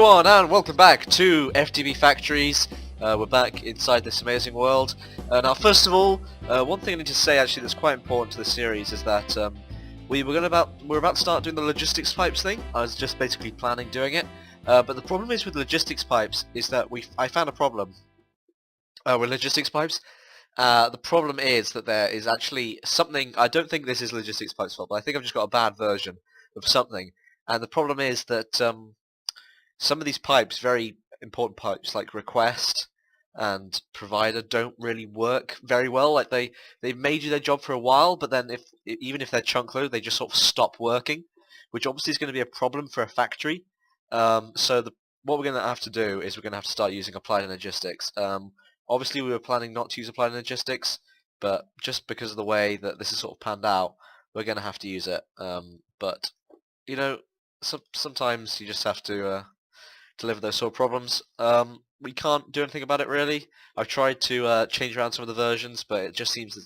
everyone, and welcome back to FTB Factories. We're back inside this amazing world. Now, first of all, one thing I need to say actually that's quite important to the series is that we're about to start doing the logistics pipes thing. I was just basically planning doing it, but the problem is with logistics pipes is that I found a problem with logistics pipes. The problem is that there is actually something. I don't think this is logistics pipes' fault, but I think I've just got a bad version of something. And the problem is that some of these pipes, very important pipes like request and provider, don't really work very well. Like they've made you their job for a while, but then even if they're chunk load, they just sort of stop working, which obviously is going to be a problem for a factory. So what we're going to have to do is we're going to have to start using applied logistics. Obviously, we were planning not to use applied logistics, but just because of the way that this is sort of panned out, we're going to have to use it. But you know, sometimes you just have to live with those sort of problems. We can't do anything about it really. I've tried to change around some of the versions, but it just seems that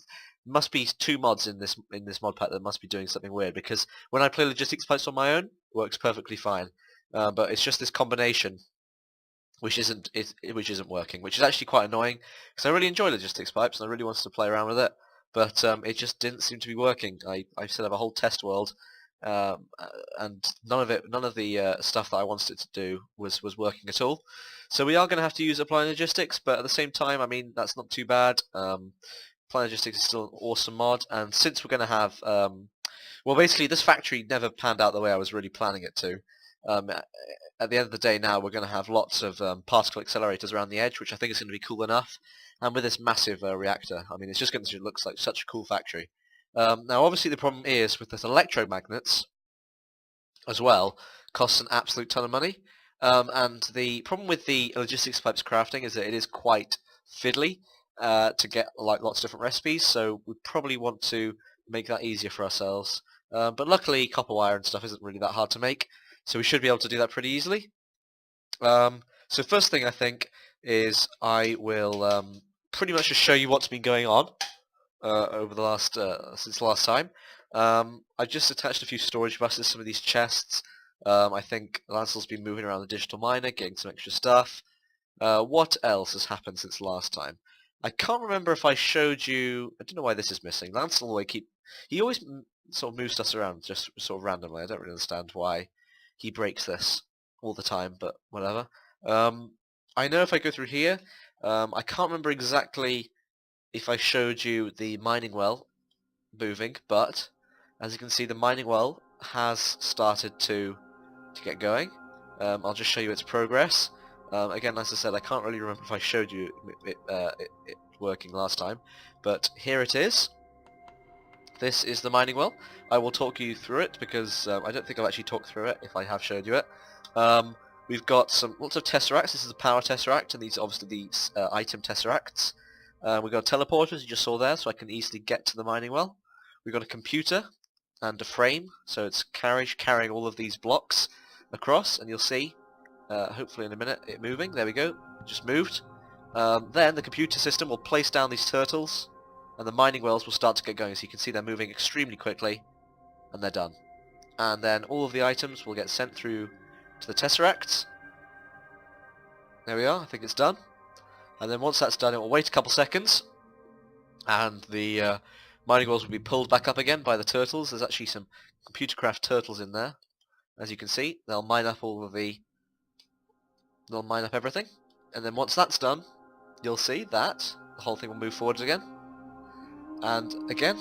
there must be two mods in this mod pack that must be doing something weird, because when I play logistics pipes on my own, it works perfectly fine. But it's just this combination which isn't working, which is actually quite annoying, because I really enjoy logistics pipes and I really wanted to play around with it, but it just didn't seem to be working. I set up a whole test world, and none of the stuff that I wanted it to do was working at all. So we are going to have to use apply logistics, but at the same time, I mean, that's not too bad. Apply logistics is still an awesome mod, and since we're going to have well, basically this factory never panned out the way I was really planning it to. At the end of the day now, we're going to have lots of particle accelerators around the edge, which I think is going to be cool enough. And with this massive reactor, I mean, it's just going to look like such a cool factory. Now, obviously, the problem is with this electromagnets as well, costs an absolute ton of money. And the problem with the logistics pipes crafting is that it is quite fiddly to get like lots of different recipes. So we probably want to make that easier for ourselves. But luckily, copper wire and stuff isn't really that hard to make, so we should be able to do that pretty easily. So first thing I think is I will pretty much just show you what's been going on over the last since the last time. I just attached a few storage buses to some of these chests. I think Lancel's been moving around the digital miner, getting some extra stuff. What else has happened since last time? I can't remember if I showed you. I don't know why this is missing. Lancel he always sort of moves stuff around just sort of randomly. I don't really understand why he breaks this all the time, but whatever. I know if I go through here, I can't remember exactly if I showed you the mining well moving, but as you can see, the mining well has started to get going. I'll just show you its progress. Again, as I said, I can't really remember if I showed you it working last time, but here it is. This is the mining well. I will talk you through it because I don't think I've actually talked through it if I have showed you it. We've got lots of tesseracts. This is a power tesseract, and these are obviously the item tesseracts. We've got teleporters, you just saw there, so I can easily get to the mining well. We've got a computer and a frame, so it's carrying all of these blocks across, and you'll see, hopefully in a minute, it moving. There we go, just moved. Then the computer system will place down these turtles, and the mining wells will start to get going. So you can see they're moving extremely quickly, and they're done. And then all of the items will get sent through to the tesseracts. There we are, I think it's done. And then once that's done, it will wait a couple seconds, and the mining wells will be pulled back up again by the turtles. There's actually some computer craft turtles in there. As you can see, they'll mine up everything. And then once that's done, you'll see that the whole thing will move forwards again. And again,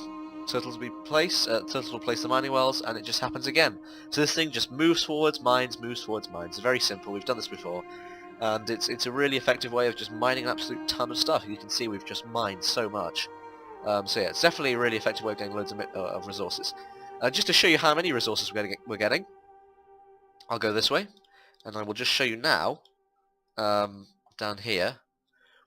turtles will place the mining wells, and it just happens again. So this thing just moves forwards, mines, moves forwards, mines. It's very simple. We've done this before, and it's a really effective way of just mining an absolute ton of stuff. You can see we've just mined so much. So yeah, it's definitely a really effective way of getting loads of resources. Just to show you how many resources we're getting, I'll go this way, and I will just show you now. Down here,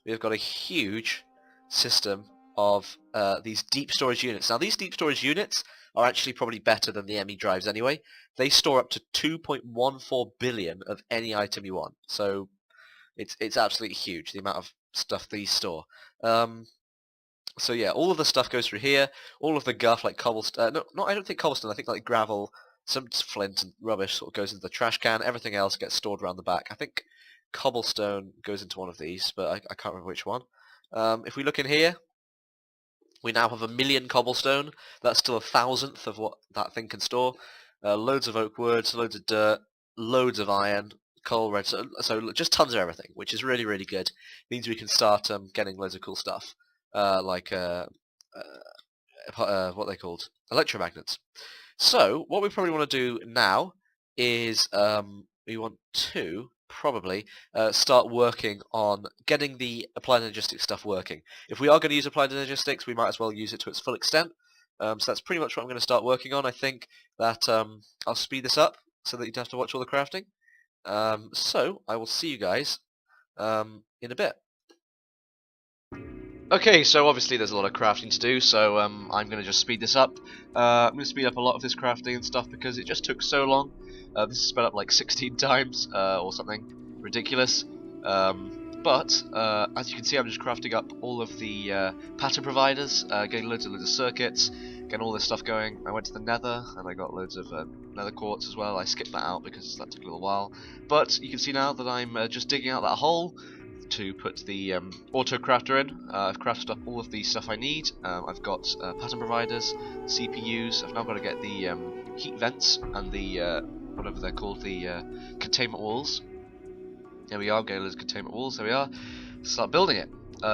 we've got a huge system of these deep storage units. Now these deep storage units are actually probably better than the ME drives anyway. They store up to 2.14 billion of any item you want. So it's absolutely huge, the amount of stuff these store. So yeah, all of the stuff goes through here. All of the guff like cobblestone, I don't think cobblestone, I think like gravel, some flint and rubbish sort of goes into the trash can. Everything else gets stored around the back. I think cobblestone goes into one of these, but I can't remember which one. If we look in here, we now have 1,000,000 cobblestone. That's still 1,000th of what that thing can store. Loads of oak wood, loads of dirt, loads of iron, coal, redstone, so just tons of everything, which is really, really good. Means we can start getting loads of cool stuff, like what they called electromagnets. So what we probably want to do now is we want to probably start working on getting the applied energistics stuff working. If we are going to use applied energistics, we might as well use it to its full extent. So that's pretty much what I'm going to start working on. I think that I'll speed this up so that you don't have to watch all the crafting. So I will see you guys in a bit. Okay, so obviously there's a lot of crafting to do, so I'm going to just speed this up. I'm going to speed up a lot of this crafting and stuff because it just took so long. This is sped up like 16 times or something ridiculous. But as you can see, I'm just crafting up all of the pattern providers, getting loads of circuits, getting all this stuff going. I went to the nether and I got loads of nether quartz as well. I skipped that out because that took a little while. But you can see now that I'm just digging out that hole to put the auto crafter in. I've crafted up all of the stuff I need. I've got pattern providers, CPUs. I've now got to get the heat vents and the whatever they're called, the containment walls. There we are, getting those containment walls. There we are. Start building it.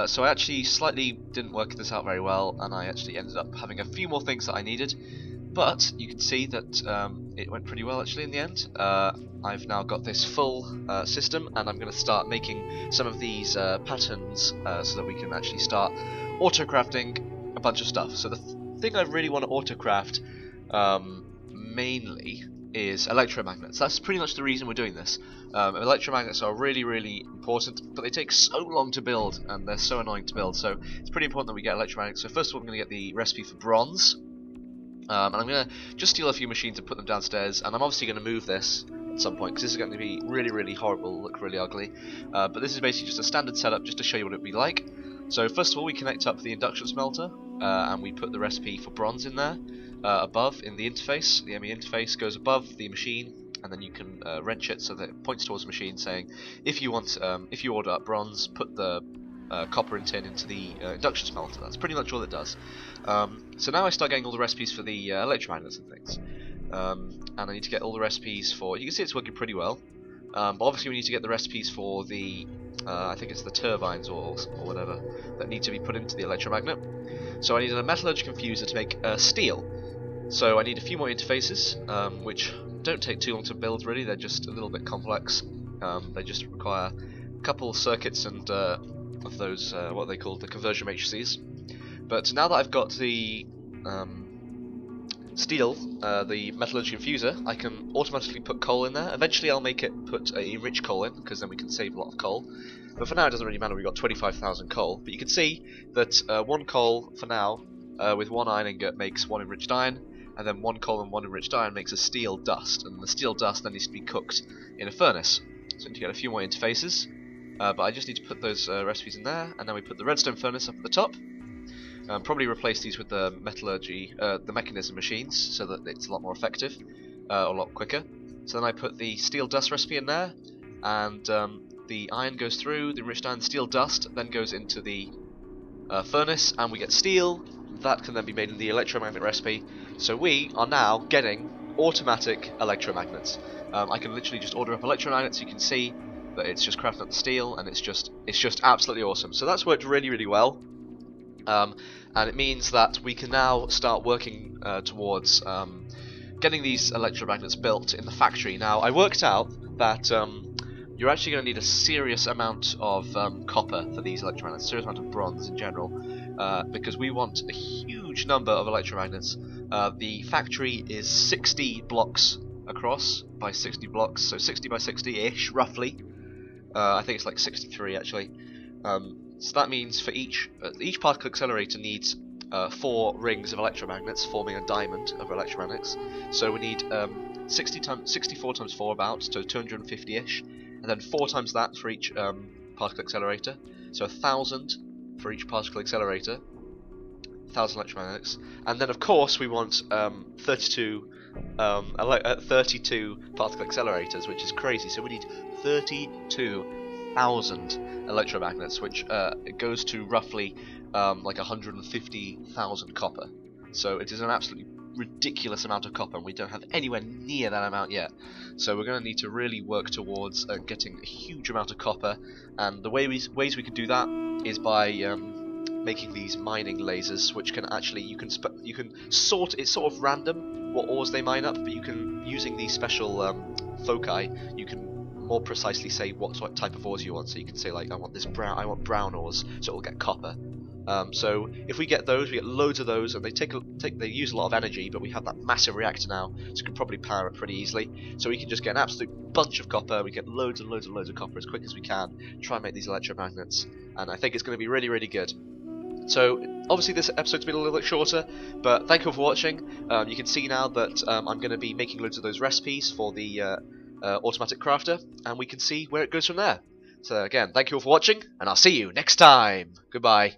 So I actually slightly didn't work this out very well, and I actually ended up having a few more things that I needed. But you can see that it went pretty well actually in the end. I've now got this full system, and I'm going to start making some of these patterns so that we can actually start auto-crafting a bunch of stuff. So the thing I really want to auto-craft mainly is electromagnets. That's pretty much the reason we're doing this. Electromagnets are really, really important, but they take so long to build, and they're so annoying to build, so it's pretty important that we get electromagnets. So first of all, I'm going to get the recipe for bronze. And I'm going to just steal a few machines and put them downstairs, and I'm obviously going to move this at some point, because this is going to be really, really horrible, look really ugly. But this is basically just a standard setup, just to show you what it would be like. So first of all, we connect up the induction smelter, and we put the recipe for bronze in there, above, in the interface. The ME interface goes above the machine, and then you can wrench it so that it points towards the machine, saying, if you want, if you order up bronze, put the copper and tin into the induction smelter. That's pretty much all it does. So now I start getting all the recipes for the electromagnets and things, and I need to get all the recipes for. You can see it's working pretty well, but obviously we need to get the recipes for the I think it's the turbines or whatever that need to be put into the electromagnet. So I need a metallurgical confuser to make steel. So I need a few more interfaces, which don't take too long to build really. They're just a little bit complex. They just require a couple circuits and of those what they call the conversion matrices. But now that I've got the steel, the metallurgical infuser, I can automatically put coal in there. Eventually I'll make it put a rich coal in, because then we can save a lot of coal. But for now it doesn't really matter, we've got 25,000 coal. But you can see that one coal for now with one iron ingot makes one enriched iron, and then one coal and one enriched iron makes a steel dust, and the steel dust then needs to be cooked in a furnace. So I need to get a few more interfaces. But I just need to put those recipes in there, and then we put the redstone furnace up at the top. Probably replace these with the metallurgy, the mechanism machines, so that it's a lot more effective, a lot quicker. So then I put the steel dust recipe in there, and the iron goes through, the enriched iron, steel dust then goes into the furnace, and we get steel. That can then be made in the electromagnet recipe. So we are now getting automatic electromagnets. I can literally just order up electromagnets. You can see that it's just crafting up the steel, and it's just absolutely awesome. So that's worked really, really well. And it means that we can now start working towards getting these electromagnets built in the factory. Now, I worked out that you're actually going to need a serious amount of copper for these electromagnets, a serious amount of bronze in general, because we want a huge number of electromagnets. The factory is 60 blocks across by 60 blocks, so 60 by 60-ish, roughly. I think it's like 63 actually. So that means for each particle accelerator needs 4 rings of electromagnets, forming a diamond of electromagnets. So we need 64 times 4 about, so 250-ish, and then 4 times that for each particle accelerator. So 1,000 for each particle accelerator, 1,000 electromagnets, and then of course we want 32 32 particle accelerators, which is crazy. So we need 32,000 electromagnets, which it goes to roughly like 150,000 copper. So it is an absolutely ridiculous amount of copper, and we don't have anywhere near that amount yet. So we're going to need to really work towards getting a huge amount of copper, and the ways we can do that is by making these mining lasers, which can actually you can sort it's sort of random what ores they mine up, but you can, using these special foci, you can more precisely say what type of ores you want. So you can say, like, I want brown ores, so it'll get copper. So if we get those, we get loads of those, and they use a lot of energy, but we have that massive reactor now, so we can probably power it pretty easily. So we can just get an absolute bunch of copper. We get loads and loads and loads of copper as quick as we can. Try and make these electromagnets, and I think it's going to be really, really good. So obviously this episode's been a little bit shorter, but thank you all for watching. You can see now that I'm going to be making loads of those recipes for the automatic crafter, and we can see where it goes from there. So again, thank you all for watching, and I'll see you next time. Goodbye.